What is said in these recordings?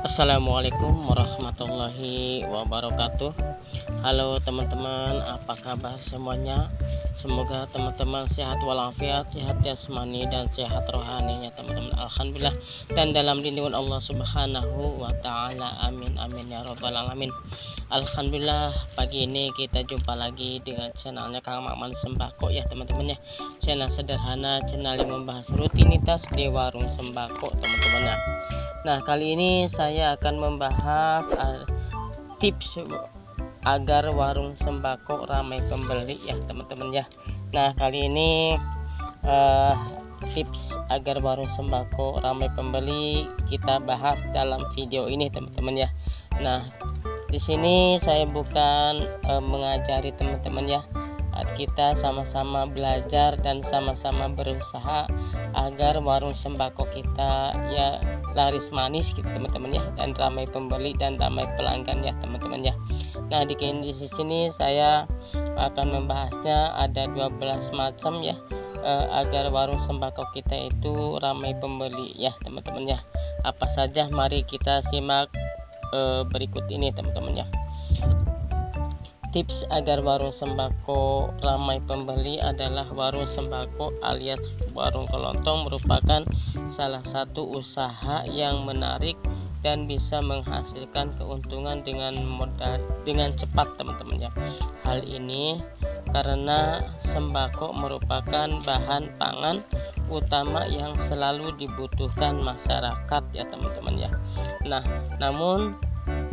Assalamualaikum warahmatullahi wabarakatuh. Halo teman-teman, apa kabar semuanya? Semoga teman-teman sehat walafiat, sehat jasmani dan sehat rohaninya teman-teman. Alhamdulillah, dan dalam lindungan Allah Subhanahu wa taala. Amin amin ya robbal alamin. Alhamdulillah, pagi ini kita jumpa lagi dengan channelnya Kang Maman Sembako ya teman-teman ya. Channel sederhana, channel yang membahas rutinitas di warung sembako teman-teman. Nah, kali ini saya akan membahas tips agar warung sembako ramai pembeli ya teman-teman ya. Nah, kali ini tips agar warung sembako ramai pembeli kita bahas dalam video ini teman-teman ya. Nah, di sini saya bukan mengajari teman-teman ya. Kita sama-sama belajar dan sama-sama berusaha agar warung sembako kita ya laris manis gitu teman-teman ya, dan ramai pembeli dan ramai pelanggan ya teman-teman ya. Nah, di sini saya akan membahasnya ada 12 macam ya agar warung sembako kita itu ramai pembeli ya teman-teman ya. Apa saja, mari kita simak berikut ini teman-teman ya. Tips agar warung sembako ramai pembeli adalah warung sembako alias warung kelontong merupakan salah satu usaha yang menarik dan bisa menghasilkan keuntungan dengan cepat teman-teman ya. Hal ini karena sembako merupakan bahan pangan utama yang selalu dibutuhkan masyarakat ya teman-teman ya. Nah, namun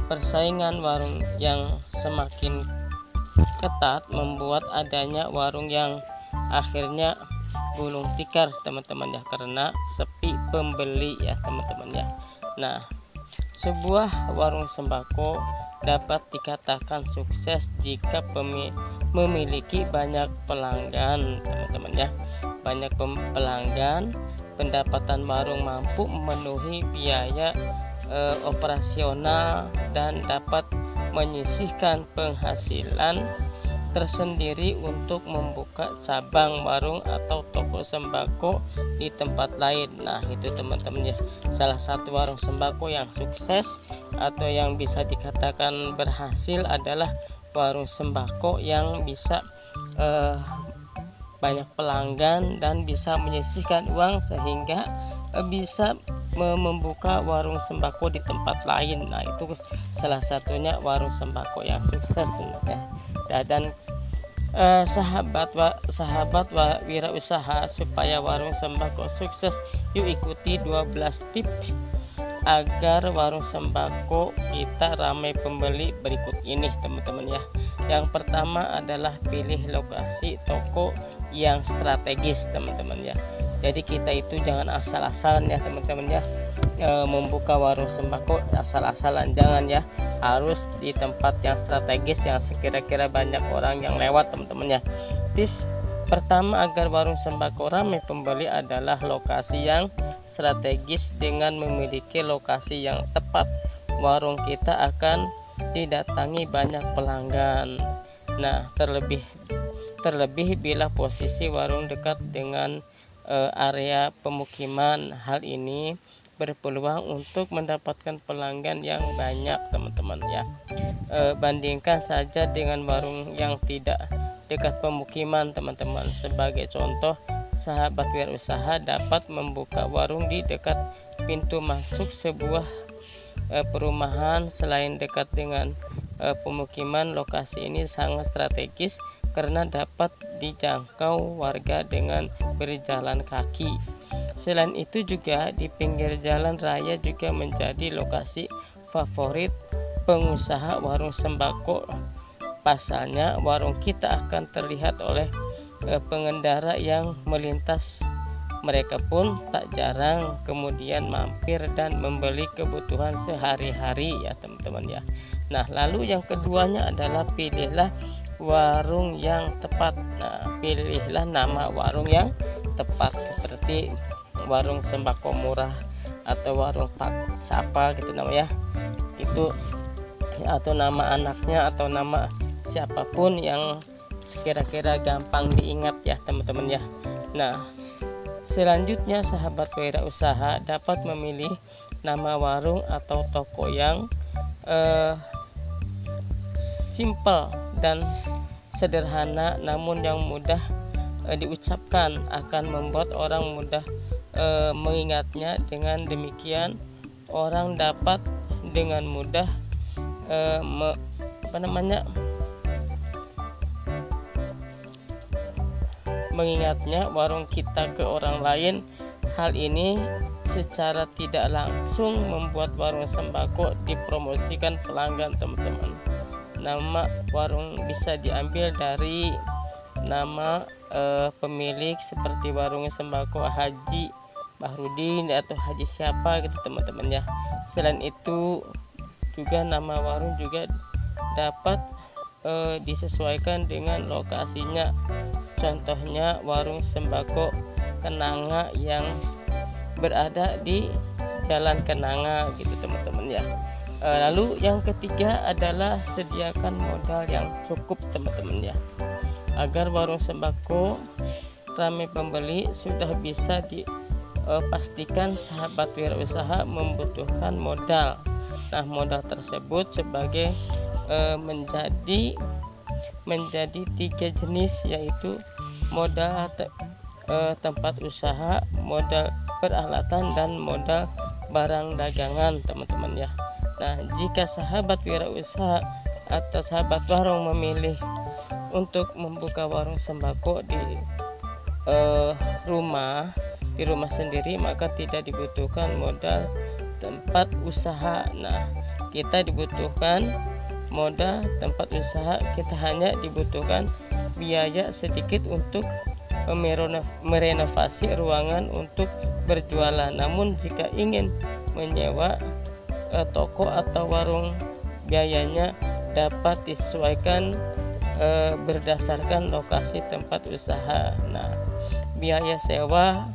persaingan warung yang semakin ketat membuat adanya warung yang akhirnya gulung tikar teman-teman ya, karena sepi pembeli ya teman-teman ya. Nah, sebuah warung sembako dapat dikatakan sukses jika memiliki banyak pelanggan teman-teman ya. Banyak pelanggan, pendapatan warung mampu memenuhi biaya operasional dan dapat menyisihkan penghasilan tersendiri untuk membuka cabang warung atau toko sembako di tempat lain. Nah, itu teman-teman ya, salah satu warung sembako yang sukses atau yang bisa dikatakan berhasil adalah warung sembako yang bisa banyak pelanggan dan bisa menyisihkan uang sehingga bisa membuka warung sembako di tempat lain. Nah, itu salah satunya warung sembako yang sukses ya. Dan sahabat wirausaha, supaya warung sembako sukses, yuk ikuti 12 tips agar warung sembako kita ramai pembeli berikut ini teman-teman ya. Yang pertama adalah pilih lokasi toko yang strategis teman-teman ya. Jadi kita itu jangan asal-asalan ya teman-teman ya, membuka warung sembako asal-asalan, jangan ya, harus di tempat yang strategis yang sekira-kira banyak orang yang lewat teman-teman ya. Tips pertama agar warung sembako ramai pembeli adalah lokasi yang strategis. Dengan memiliki lokasi yang tepat, warung kita akan didatangi banyak pelanggan. Nah, terlebih bila posisi warung dekat dengan area pemukiman, hal ini berpeluang untuk mendapatkan pelanggan yang banyak teman-teman ya. Bandingkan saja dengan warung yang tidak dekat pemukiman teman-teman. Sebagai contoh, sahabat wirausaha dapat membuka warung di dekat pintu masuk sebuah perumahan. Selain dekat dengan pemukiman, lokasi ini sangat strategis karena dapat dijangkau warga dengan berjalan kaki. Selain itu juga di pinggir jalan raya juga menjadi lokasi favorit pengusaha warung sembako. Pasalnya, warung kita akan terlihat oleh pengendara yang melintas. Mereka pun tak jarang kemudian mampir dan membeli kebutuhan sehari-hari ya teman-teman ya. Nah, lalu yang keduanya adalah pilihlah warung yang tepat. Nah, pilihlah nama warung yang tepat, seperti warung sembako murah atau warung Pak Sapa gitu namanya itu, atau nama anaknya atau nama siapapun yang sekira-kira gampang diingat ya teman-teman ya. Nah, selanjutnya sahabat wirausaha dapat memilih nama warung atau toko yang simple dan sederhana namun yang mudah diucapkan akan membuat orang mudah mengingatnya. Dengan demikian orang dapat dengan mudah mengingatnya warung kita ke orang lain. Hal ini secara tidak langsung membuat warung sembako dipromosikan pelanggan, teman-teman. Nama warung bisa diambil dari nama pemilik, seperti warung sembako Haji Bahrudin atau Haji siapa gitu, teman-teman ya. Selain itu juga nama warung juga dapat disesuaikan dengan lokasinya. Contohnya warung sembako Kenanga yang berada di Jalan Kenanga gitu, teman-teman ya. Lalu yang ketiga adalah sediakan modal yang cukup, teman-teman ya. Agar warung sembako ramai pembeli, sudah bisa dipastikan sahabat wirausaha membutuhkan modal. Nah, modal tersebut sebagai menjadi 3 jenis, yaitu modal tempat usaha, modal peralatan, dan modal barang dagangan, teman-teman ya. Nah, jika sahabat wirausaha atau sahabat warung memilih untuk membuka warung sembako di rumah sendiri, maka tidak dibutuhkan modal tempat usaha. Nah, kita dibutuhkan modal tempat usaha, kita hanya dibutuhkan biaya sedikit untuk merenovasi ruangan untuk berjualan. Namun jika ingin menyewa toko atau warung, biayanya dapat disesuaikan berdasarkan lokasi tempat usaha. Nah, biaya sewa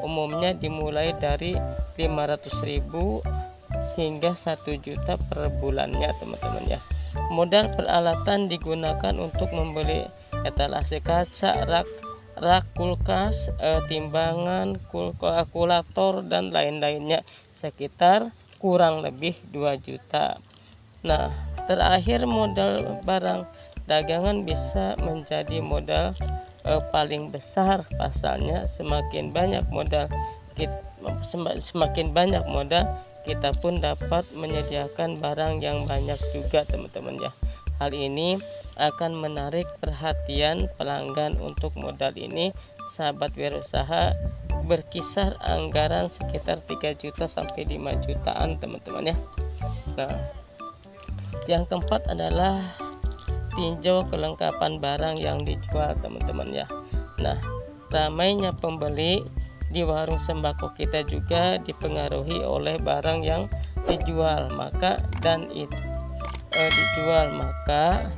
umumnya dimulai dari 500.000 hingga 1 juta per bulannya, teman-teman ya. Modal peralatan digunakan untuk membeli etalase kaca, rak kulkas, timbangan, kalkulator, dan lain-lainnya, sekitar kurang lebih 2 juta. Nah, terakhir modal barang dagangan bisa menjadi modal paling besar. Pasalnya semakin banyak modal kita pun dapat menyediakan barang yang banyak juga, teman-teman ya. Hal ini akan menarik perhatian pelanggan. Untuk modal ini sahabat wirausaha berkisar anggaran sekitar 3 juta sampai 5 jutaan, teman-teman ya. Nah, yang keempat adalah tinjau kelengkapan barang yang dijual, teman-teman ya. Nah, ramainya pembeli di warung sembako kita juga dipengaruhi oleh barang yang dijual. Maka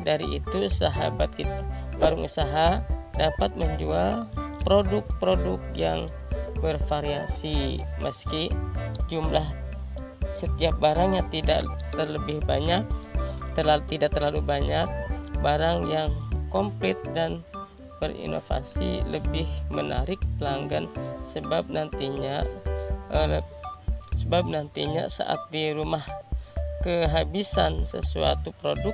dari itu sahabat kita warung usaha dapat menjual produk-produk yang bervariasi, meski jumlah setiap barangnya tidak terlalu banyak. Barang yang komplit dan berinovasi lebih menarik pelanggan, sebab nantinya saat di rumah kehabisan sesuatu produk,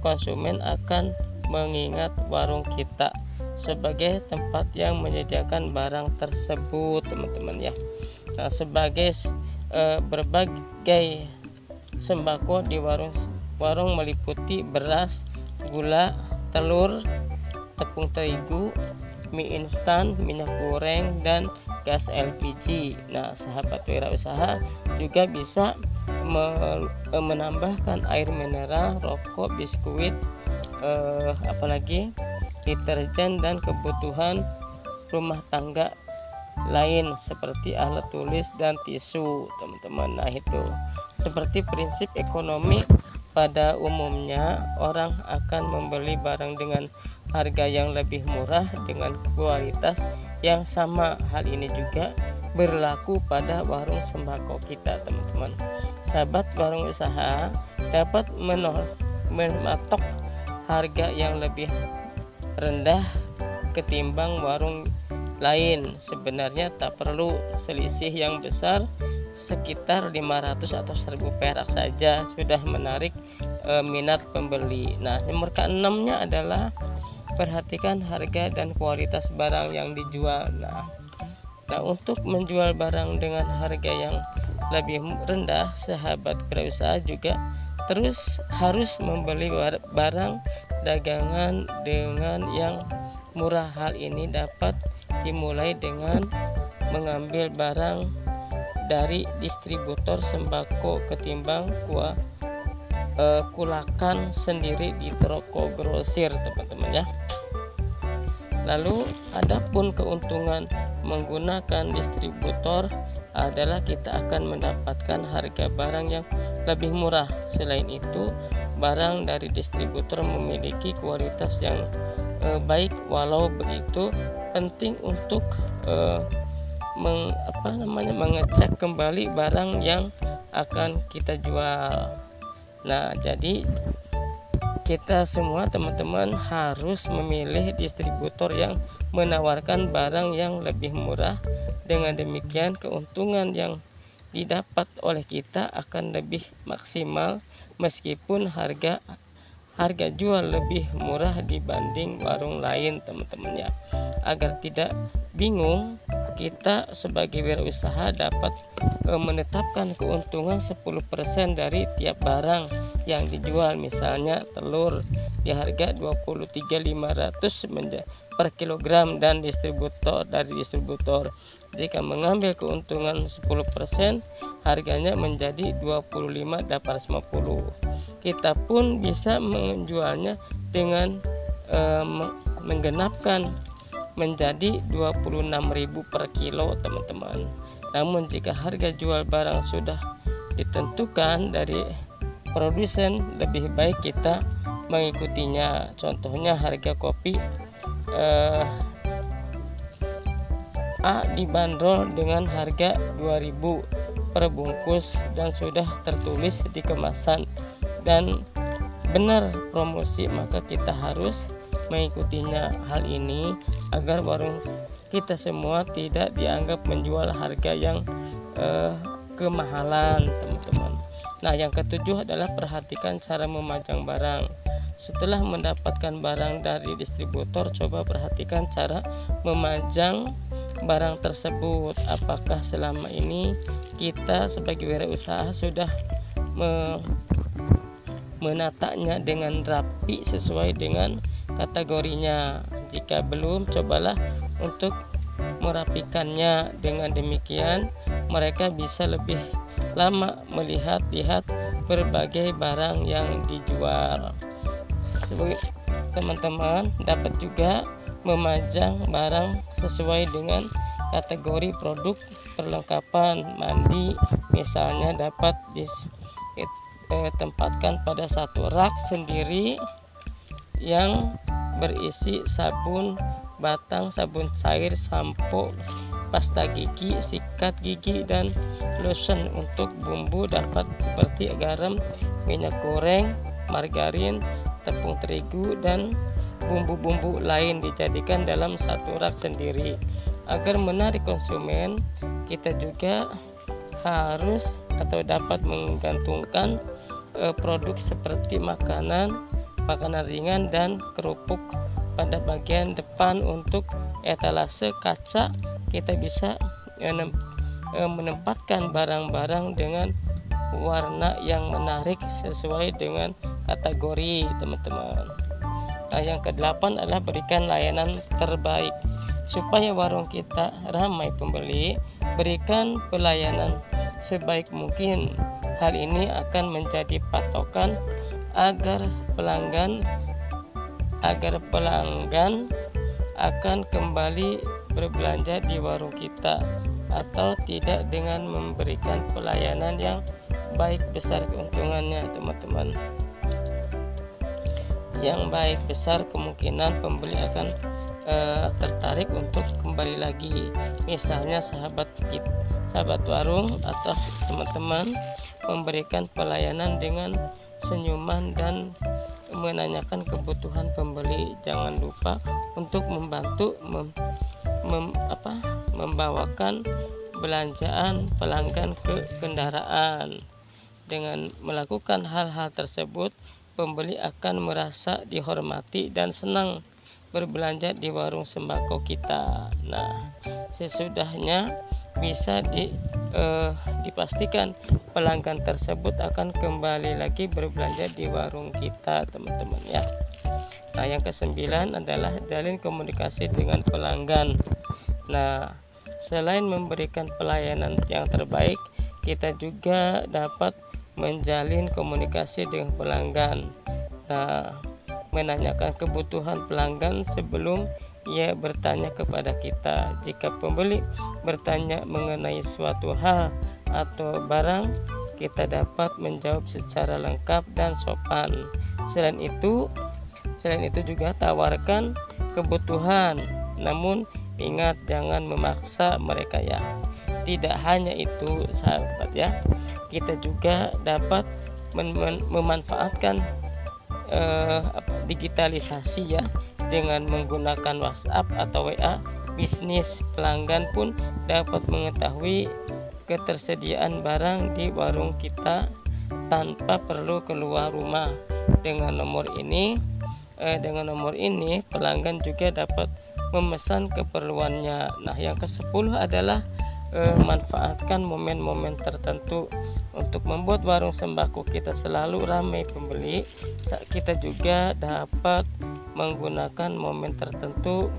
konsumen akan mengingat warung kita sebagai tempat yang menyediakan barang tersebut, teman-teman ya. Nah, sebagai berbagai sembako di warung meliputi beras, gula, telur, tepung terigu, mie instan, minyak goreng, dan gas LPG. Nah, sahabat wirausaha juga bisa menambahkan air mineral, rokok, biskuit, apalagi deterjen, dan kebutuhan rumah tangga lain seperti alat tulis dan tisu, teman-teman. Nah, itu seperti prinsip ekonomi. Pada umumnya orang akan membeli barang dengan harga yang lebih murah dengan kualitas yang sama. Hal ini juga berlaku pada warung sembako kita, teman-teman. Sahabat warung usaha dapat mematok harga yang lebih rendah ketimbang warung lain. Sebenarnya tak perlu selisih yang besar sekitar 500 atau 1000 perak saja sudah menarik minat pembeli. Nah, nomor keenamnya adalah perhatikan harga dan kualitas barang yang dijual. Nah, untuk menjual barang dengan harga yang lebih rendah, sahabat wirausaha juga terus harus membeli barang dagangan dengan yang murah. Hal ini dapat dimulai dengan mengambil barang dari distributor sembako ketimbang kulakan sendiri di toko grosir, teman-teman ya. Lalu adapun keuntungan menggunakan distributor adalah kita akan mendapatkan harga barang yang lebih murah. Selain itu, barang dari distributor memiliki kualitas yang baik. Walau begitu, penting untuk mengecek kembali barang yang akan kita jual. Nah, jadi kita semua teman-teman harus memilih distributor yang menawarkan barang yang lebih murah. Dengan demikian keuntungan yang didapat oleh kita akan lebih maksimal meskipun harga jual lebih murah dibanding warung lain, teman-teman ya. Agar tidak bingung, kita sebagai wirausaha dapat menetapkan keuntungan 10% dari tiap barang yang dijual. Misalnya telur di harga 23.500 per kilogram dan dari distributor jika mengambil keuntungan 10%, harganya menjadi 25.850. Kita pun bisa menjualnya dengan menggenapkan menjadi 26.000 per kilo, teman-teman. Namun jika harga jual barang sudah ditentukan dari produsen, lebih baik kita mengikutinya. Contohnya harga kopi A dibanderol dengan harga 2.000 per bungkus dan sudah tertulis di kemasan dan benar promosi, maka kita harus mengikutinya. Hal ini agar warung kita semua tidak dianggap menjual harga yang kemahalan, teman-teman. Nah, yang ketujuh adalah perhatikan cara memajang barang. Setelah mendapatkan barang dari distributor, coba perhatikan cara memajang barang tersebut. Apakah selama ini kita sebagai wirausaha sudah menatanya dengan rapi sesuai dengan kategorinya? Jika belum, cobalah untuk merapikannya. Dengan demikian mereka bisa lebih lama melihat-lihat berbagai barang yang dijual. Teman-teman dapat juga memajang barang sesuai dengan kategori produk perlengkapan mandi. Misalnya dapat ditempatkan pada satu rak sendiri yang berisi sabun batang, sabun cair, sampo, pasta gigi, sikat gigi, dan lotion. Untuk bumbu dapat seperti garam, minyak goreng, margarin, tepung terigu, dan bumbu-bumbu lain dijadikan dalam satu rak sendiri. Agar menarik konsumen, kita juga harus atau dapat menggantungkan produk seperti makanan ringan dan kerupuk pada bagian depan. Untuk etalase kaca, kita bisa menempatkan barang-barang dengan warna yang menarik sesuai dengan kategori, teman-teman. Nah, yang ke-8 adalah berikan layanan terbaik. Supaya warung kita ramai pembeli, berikan pelayanan sebaik mungkin. Hal ini akan menjadi patokan agar pelanggan akan kembali berbelanja di warung kita, atau tidak. Dengan memberikan pelayanan yang baik, besar keuntungannya, teman-teman. Yang baik, besar kemungkinan pembeli akan tertarik untuk kembali lagi. Misalnya sahabat warung atau teman-teman memberikan pelayanan dengan senyuman dan menanyakan kebutuhan pembeli. Jangan lupa untuk membantu membawakan belanjaan pelanggan ke kendaraan. Dengan melakukan hal-hal tersebut, pembeli akan merasa dihormati dan senang berbelanja di warung sembako kita. Nah, sesudahnya bisa dipastikan pelanggan tersebut akan kembali lagi berbelanja di warung kita, teman-teman ya. Nah, yang ke-9 adalah jalin komunikasi dengan pelanggan. Nah, selain memberikan pelayanan yang terbaik, kita juga dapat menjalin komunikasi dengan pelanggan. Nah, menanyakan kebutuhan pelanggan sebelum ia bertanya kepada kita. Jika pembeli bertanya mengenai suatu hal atau barang, kita dapat menjawab secara lengkap dan sopan. Selain itu juga tawarkan kebutuhan, namun ingat jangan memaksa mereka ya. Tidak hanya itu sahabat ya, kita juga dapat memanfaatkan digitalisasi ya, dengan menggunakan WhatsApp atau WA bisnis. Pelanggan pun dapat mengetahui ketersediaan barang di warung kita tanpa perlu keluar rumah. Dengan nomor ini pelanggan juga dapat memesan keperluannya. Nah, yang ke-10 adalah manfaatkan momen-momen tertentu untuk membuat warung sembako kita selalu ramai pembeli. Kita juga dapat menggunakan momen tertentu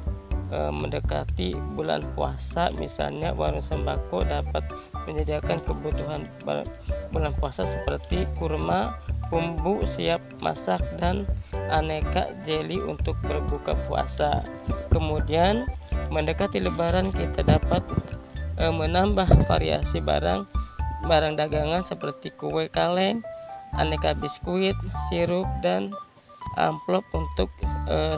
mendekati bulan puasa. Misalnya warung sembako dapat menyediakan kebutuhan bulan puasa seperti kurma, bumbu siap masak, dan aneka jeli untuk berbuka puasa. Kemudian mendekati lebaran kita dapat menambah variasi barang dagangan seperti kue kaleng, aneka biskuit, sirup, dan amplop untuk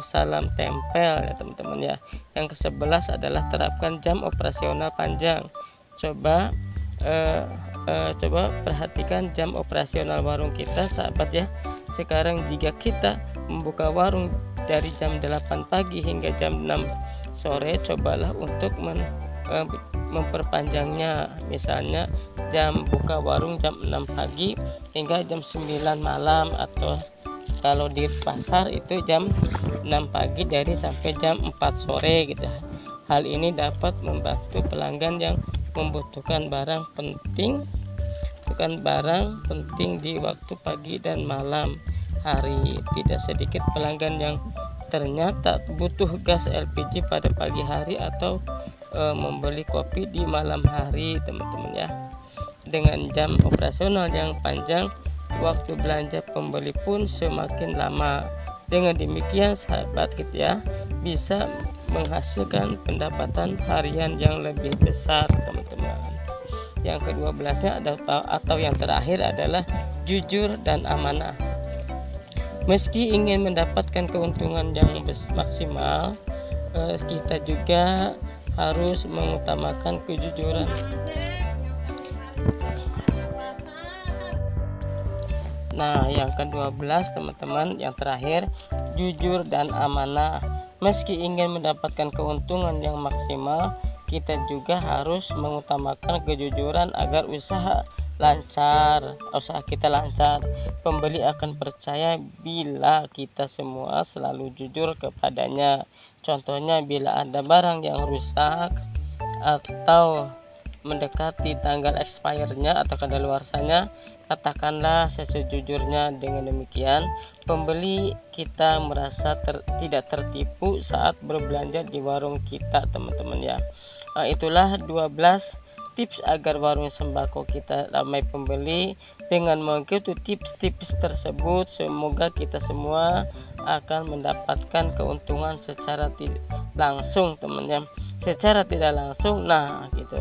salam tempel ya teman-teman ya. Yang ke-11 adalah terapkan jam operasional panjang. Coba perhatikan jam operasional warung kita sahabat ya. Sekarang jika kita membuka warung dari jam 8 pagi hingga jam 6 sore, cobalah untuk memperpanjangnya. Misalnya jam buka warung jam 6 pagi hingga jam 9 malam, atau kalau di pasar itu jam 6 pagi sampai jam 4 sore gitu. Hal ini dapat membantu pelanggan yang membutuhkan barang penting di waktu pagi dan malam hari. Tidak sedikit pelanggan yang ternyata butuh gas LPG pada pagi hari atau membeli kopi di malam hari teman-teman ya. Dengan jam operasional yang panjang, waktu belanja pembeli pun semakin lama. Dengan demikian sahabat kita ya, bisa menghasilkan pendapatan harian yang lebih besar teman-teman. Yang ke-12-nya atau yang terakhir adalah jujur dan amanah. Meski ingin mendapatkan keuntungan yang maksimal, kita juga harus mengutamakan kejujuran. Nah, yang ke-12 teman-teman, yang terakhir, jujur dan amanah. Meski ingin mendapatkan keuntungan yang maksimal, kita juga harus mengutamakan kejujuran agar usaha kita lancar. Pembeli akan percaya bila kita semua selalu jujur kepadanya. Contohnya, bila ada barang yang rusak atau mendekati tanggal expirednya atau kadaluarsanya, katakanlah sejujurnya. Dengan demikian, pembeli kita merasa tidak tertipu saat berbelanja di warung kita teman-teman ya. Itulah 12 tips agar warung sembako kita ramai pembeli. Dengan mengikuti tips-tips tersebut, semoga kita semua akan mendapatkan keuntungan secara langsung teman-teman. Secara tidak langsung, nah gitu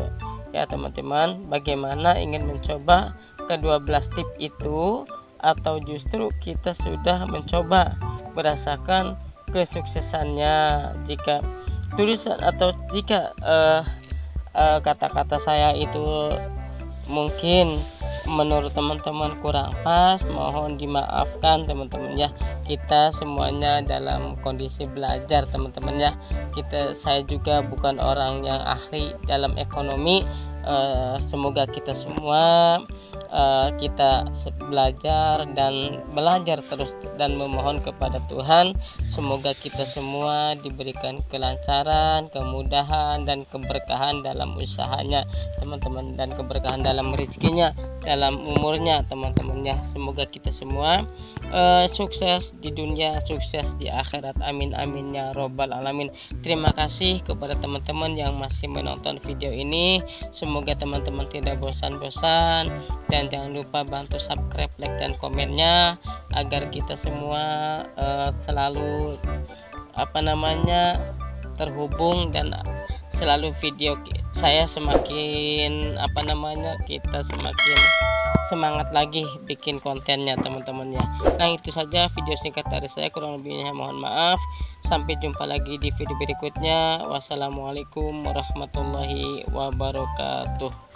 ya teman-teman. Bagaimana, ingin mencoba ke-12 tips itu, atau justru kita sudah mencoba merasakan kesuksesannya? Jika tulisan atau jika kata-kata saya itu mungkin menurut teman-teman kurang pas, mohon dimaafkan teman-teman ya. Kita semuanya dalam kondisi belajar teman-teman ya. Saya juga bukan orang yang ahli dalam ekonomi, Semoga kita semua kita belajar terus dan memohon kepada Tuhan. Semoga kita semua diberikan kelancaran, kemudahan dan keberkahan dalam usahanya teman-teman, dan keberkahan dalam rezekinya, dalam umurnya teman-teman ya. Semoga kita semua sukses di dunia, sukses di akhirat. Amin amin ya robbal alamin. Terima kasih kepada teman-teman yang masih menonton video ini. Semoga teman-teman tidak bosan-bosan, dan jangan lupa bantu subscribe, like dan komennya agar kita semua selalu terhubung, dan selalu video saya semakin kita semakin semangat lagi bikin kontennya teman-teman ya. Nah, itu saja video singkat dari saya, kurang lebihnya mohon maaf. Sampai jumpa lagi di video berikutnya. Wassalamualaikum warahmatullahi wabarakatuh.